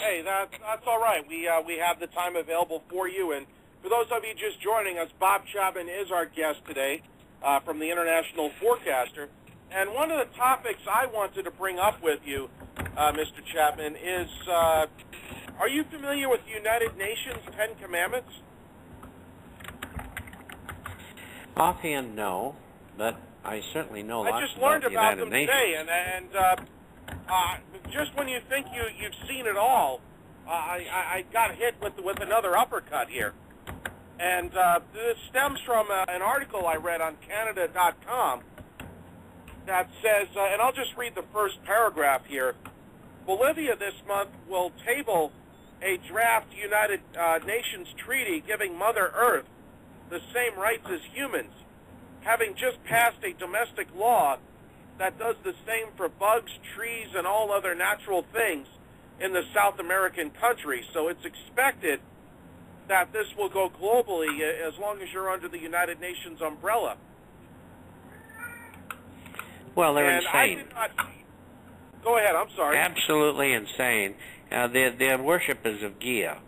Hey, that's all right. We have the time available for you. And for those of you just joining us, Bob Chapman is our guest today from the International Forecaster. And one of the topics I wanted to bring up with you, Mr. Chapman, is are you familiar with the United Nations 10 Commandments? Offhand, no, but I certainly know lots I just learned about about the United them Nations. today, and just when you think you've seen it all, I got hit with another uppercut here. And this stems from an article I read on Canada.com that says, and I'll just read the first paragraph here, Bolivia this month will table a draft United Nations treaty giving Mother Earth the same rights as humans, having just passed a domestic law that does the same for bugs, trees, and all other natural things in the South American countries. So it's expected that this will go globally as long as you're under the United Nations umbrella. Well, they're and insane. Go ahead, I'm sorry. Absolutely insane. Their worship is of Gia,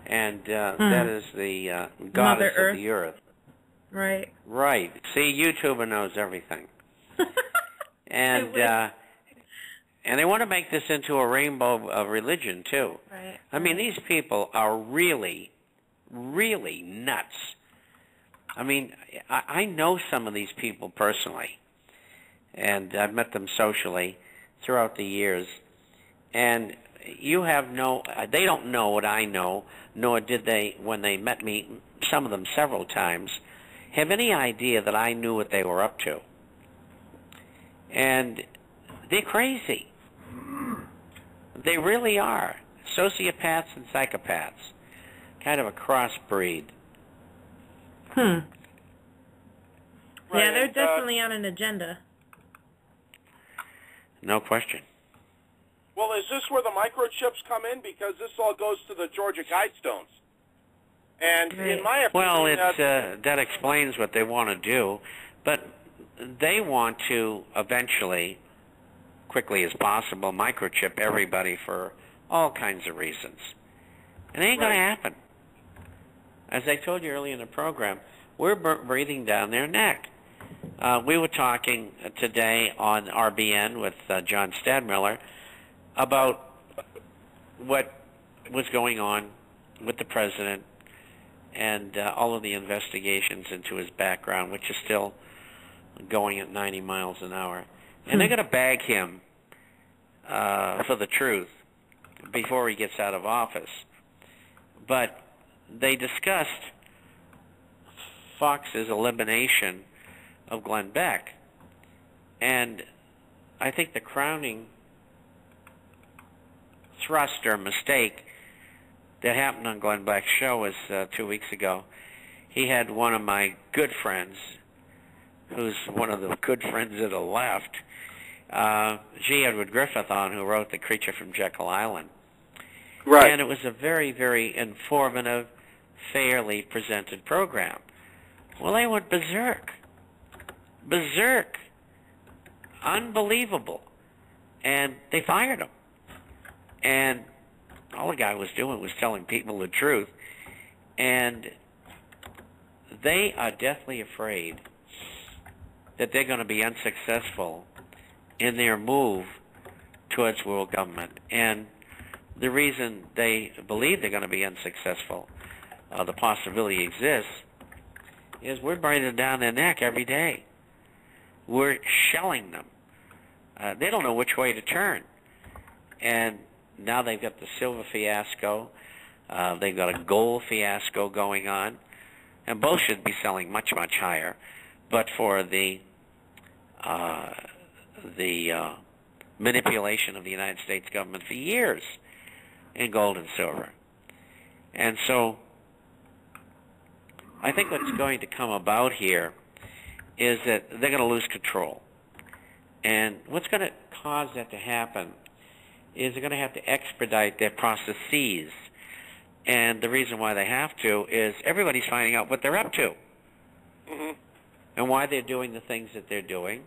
and that is the goddess of the earth. Right. Right. See, YouTuber knows everything. And they want to make this into a rainbow of religion, too. Right. I mean, these people are really, really nuts. I mean, I know some of these people personally, and I've met them socially throughout the years, and you have they don't know what I know, nor did they, when they met me, some of them several times, have any idea that I knew what they were up to. And they're crazy. They really are. Sociopaths and psychopaths. Kind of a crossbreed. Right, yeah, they're and, definitely on an agenda. No question. Well, is this where the microchips come in? Because this all goes to the Georgia Guidestones. And in my opinion... Well, that explains what they want to do, but they want to eventually, quickly as possible, microchip everybody for all kinds of reasons. And it ain't going to happen. As I told you earlier in the program, we're breathing down their neck. We were talking today on RBN with John Stadmiller about what was going on with the president and all of the investigations into his background, which is still going at 90 miles an hour. And they're going to bag him for the truth before he gets out of office. But they discussed Fox's elimination of Glenn Beck. And I think the crowning thrust or mistake that happened on Glenn Beck's show was 2 weeks ago. He had one of my good friends, who's one of the good friends of the left, G. Edward Griffith, on, who wrote The Creature from Jekyll Island. Right. And it was a very, very informative, fairly presented program. Well, they went berserk. Berserk. Unbelievable. And they fired him. And all the guy was doing was telling people the truth. And they are deathly afraid that they're going to be unsuccessful in their move towards world government. And the reason they believe they're going to be unsuccessful, the possibility exists, is we're breathing down their neck every day. We're shelling them. They don't know which way to turn. And now they've got the silver fiasco. They've got a gold fiasco going on. And both should be selling much, much higher. But for the manipulation of the United States government for years in gold and silver. And so I think what's going to come about here is that they're going to lose control. And what's going to cause that to happen is they're going to have to expedite their processes. And the reason why they have to is everybody's finding out what they're up to. Mm-hmm. And why they're doing the things that they're doing.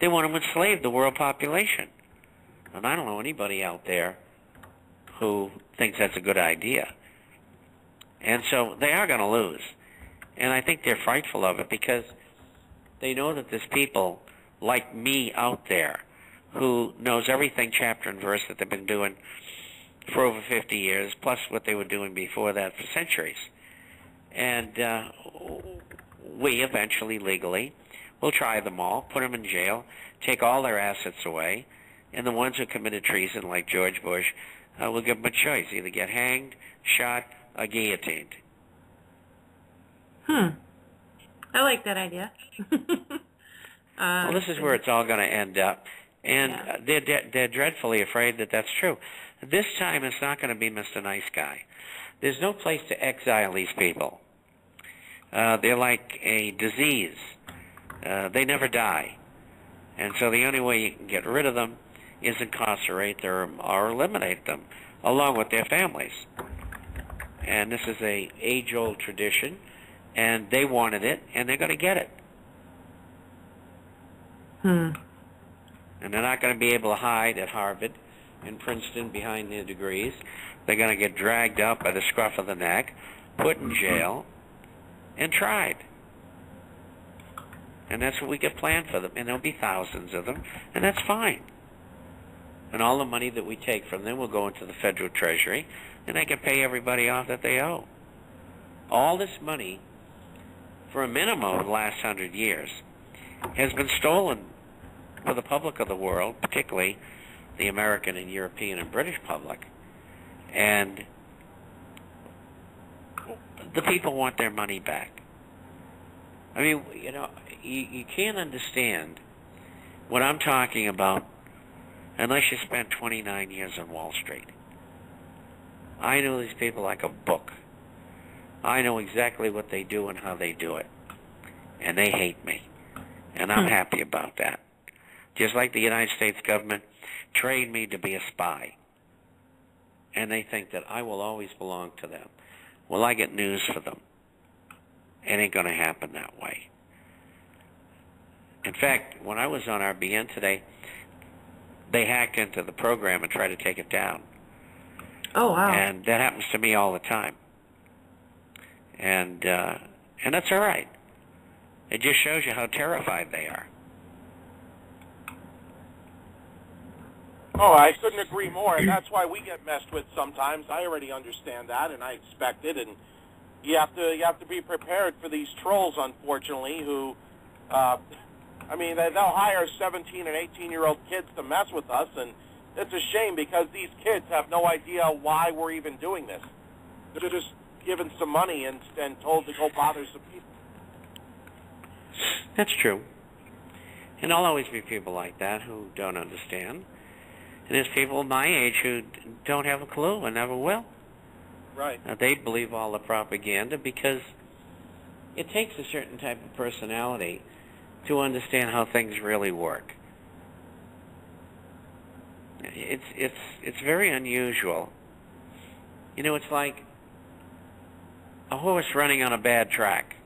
They want to enslave the world population. And I don't know anybody out there who thinks that's a good idea. And so they are going to lose. And I think they're frightful of it because they know that there's people like me out there who knows everything chapter and verse that they've been doing for over 50 years, plus what they were doing before that for centuries. And we eventually, legally, will try them all, put them in jail, take all their assets away, and the ones who committed treason, like George Bush, we'll give them a choice, either get hanged, shot, or guillotined. I like that idea. Well, this is where it's all going to end up. And they're dreadfully afraid that that's true. This time it's not going to be Mr. Nice Guy. There's no place to exile these people. They're like a disease. They never die. And so the only way you can get rid of them is incarcerate them or eliminate them, along with their families. And this is a age-old tradition, and they wanted it, and they're going to get it. And they're not going to be able to hide at Harvard and Princeton behind their degrees. They're going to get dragged up by the scruff of the neck, put in jail, and tried. And that's what we get planned for them. And there'll be thousands of them, and that's fine. And all the money that we take from them will go into the federal treasury, and they can pay everybody off that they owe. All this money, for a minimum of the last 100 years, has been stolen for the public of the world, particularly the American and European and British public. And the people want their money back. I mean, you know, you can't understand what I'm talking about unless you spent 29 years on Wall Street. I know these people like a book. I know exactly what they do and how they do it. And they hate me. And I'm happy about that. Just like the United States government trained me to be a spy. And they think that I will always belong to them. Well, I get news for them. It ain't going to happen that way. In fact, when I was on RBN today, they hacked into the program and tried to take it down. Oh, wow. And that happens to me all the time. And that's all right. It just shows you how terrified they are. Oh, I couldn't agree more, and that's why we get messed with sometimes. I already understand that, and I expect it, and you have to be prepared for these trolls, unfortunately, who, I mean, they'll hire 17 and 18-year-old kids to mess with us, and it's a shame because these kids have no idea why we're even doing this. They're just given some money and told to go bother some people. That's true. And there'll always be people like that who don't understand. And there's people my age who don't have a clue and never will. Right. Now, they believe all the propaganda because it takes a certain type of personality to understand how things really work. It's very unusual. You know, it's like a horse running on a bad track.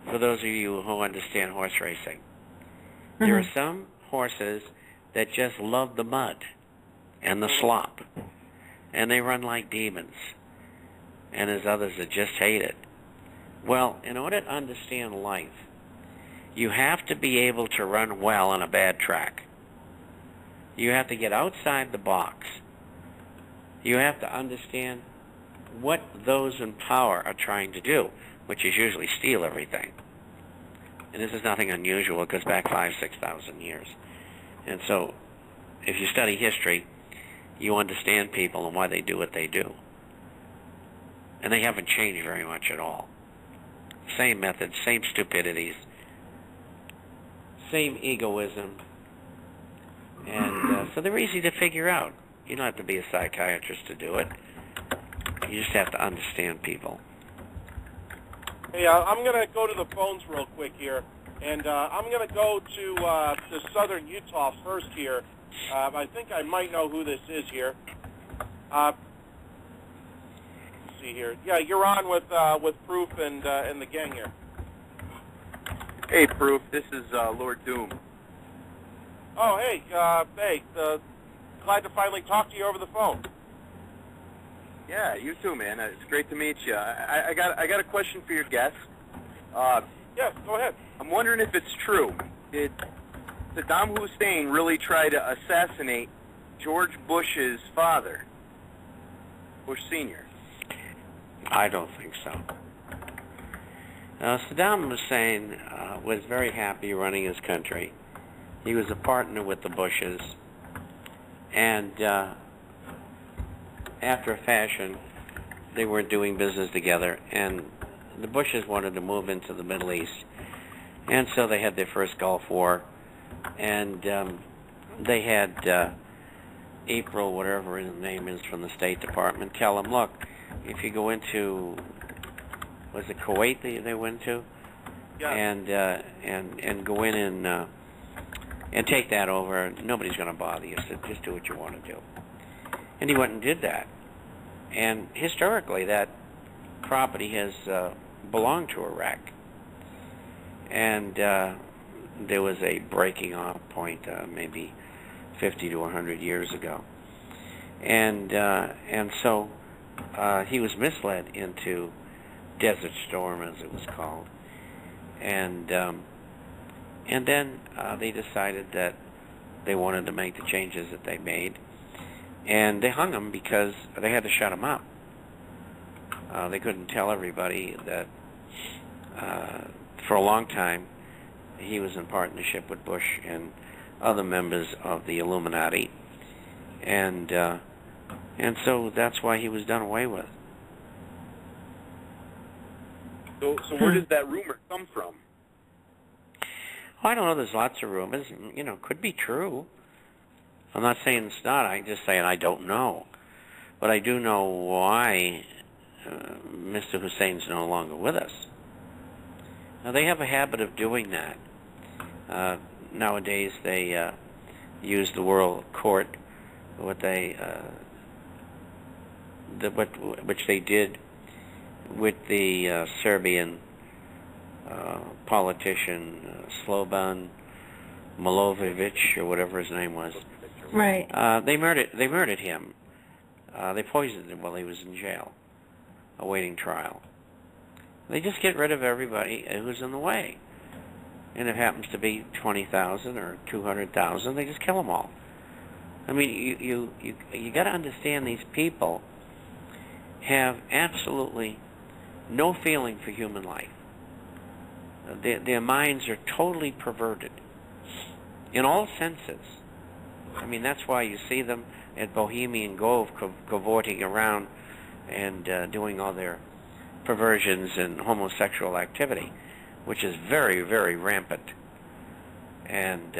For those of you who understand horse racing, there are some horses that just love the mud and the slop, and they run like demons. And there's others that just hate it. Well, in order to understand life, you have to be able to run well on a bad track. You have to get outside the box. You have to understand what those in power are trying to do, which is usually steal everything. And this is nothing unusual. It goes back 5,000, 6,000 years. And so, if you study history, you understand people and why they do what they do. And they haven't changed very much at all. Same methods, same stupidities, same egoism. And so they're easy to figure out. You don't have to be a psychiatrist to do it. You just have to understand people. Hey, I'm going to go to the phones real quick here, and I'm going to go to southern Utah first here. I think I might know who this is here. Let's see here. Yeah, you're on with Proof and the gang here. Hey, Proof. This is Lord Doom. Oh, hey, glad to finally talk to you over the phone. Yeah, you too, man. It's great to meet you. I got a question for your guest. Yes, go ahead. I'm wondering if it's true. Did Saddam Hussein really try to assassinate George Bush's father, Bush Sr.? I don't think so. Saddam Hussein was very happy running his country. He was a partner with the Bushes, and after a fashion, they were doing business together, and the Bushes wanted to move into the Middle East, and so they had their first Gulf War, and they had April, whatever his name is, from the State Department, tell them, look, if you go into, was it Kuwait they went to? Yeah. And go in and take that over, nobody's going to bother you, so just do what you want to do. And he went and did that. And historically, that property has belonged to Iraq. And there was a breaking off point maybe 50 to 100 years ago. And so he was misled into Desert Storm, as it was called. And then they decided that they wanted to make the changes that they made. And they hung him because they had to shut him up. They couldn't tell everybody that for a long time he was in partnership with Bush and other members of the Illuminati. And so that's why he was done away with. So where does that rumor come from? I don't know. There's lots of rumors. Could be true. I'm not saying it's not. I'm just saying I don't know. But I do know why Mr. Hussein's no longer with us. Now, they have a habit of doing that. Nowadays, they use the World Court, which they did with the Serbian politician Slobodan Milosevic, or whatever his name was. Right. They murdered him. They poisoned him while he was in jail, awaiting trial. They just get rid of everybody who's in the way. And if it happens to be 20,000 or 200,000, they just kill them all. I mean, you got to understand, these people have absolutely no feeling for human life. Their minds are totally perverted in all senses. I mean, that's why you see them at Bohemian Grove cavorting around and doing all their perversions and homosexual activity, which is very, very rampant. And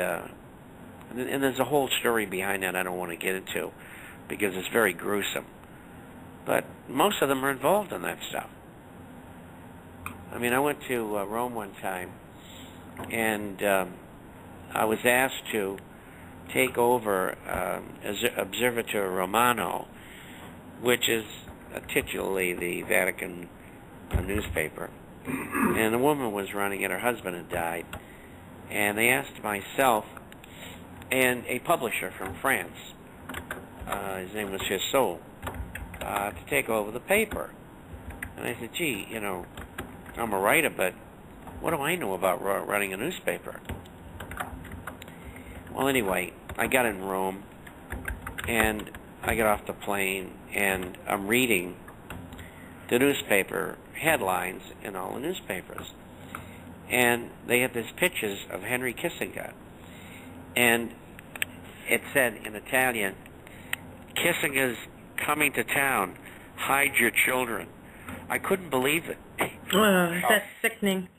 there's a whole story behind that I don't want to get into because it's very gruesome. But most of them are involved in that stuff. I mean, I went to Rome one time, and I was asked to take over Observatore Romano, which is titularly the Vatican newspaper. And the woman was running it, her husband had died. And they asked myself and a publisher from France, his name was Chissot, to take over the paper. And I said, gee, I'm a writer, but what do I know about running a newspaper? Well, anyway, I got in Rome, and I got off the plane, and I'm reading the newspaper headlines in all the newspapers. And they had these pictures of Henry Kissinger. And it said in Italian, Kissinger's coming to town, hide your children. I couldn't believe it. That's sickening.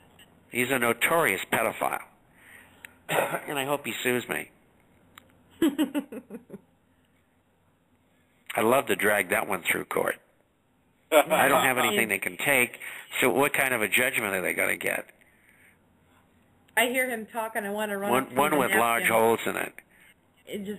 He's a notorious pedophile. And I hope he sues me. I'd love to drag that one through court. I don't have anything they can take, so what kind of a judgment are they going to get? I hear him talk and I want to run One with large holes in it. It just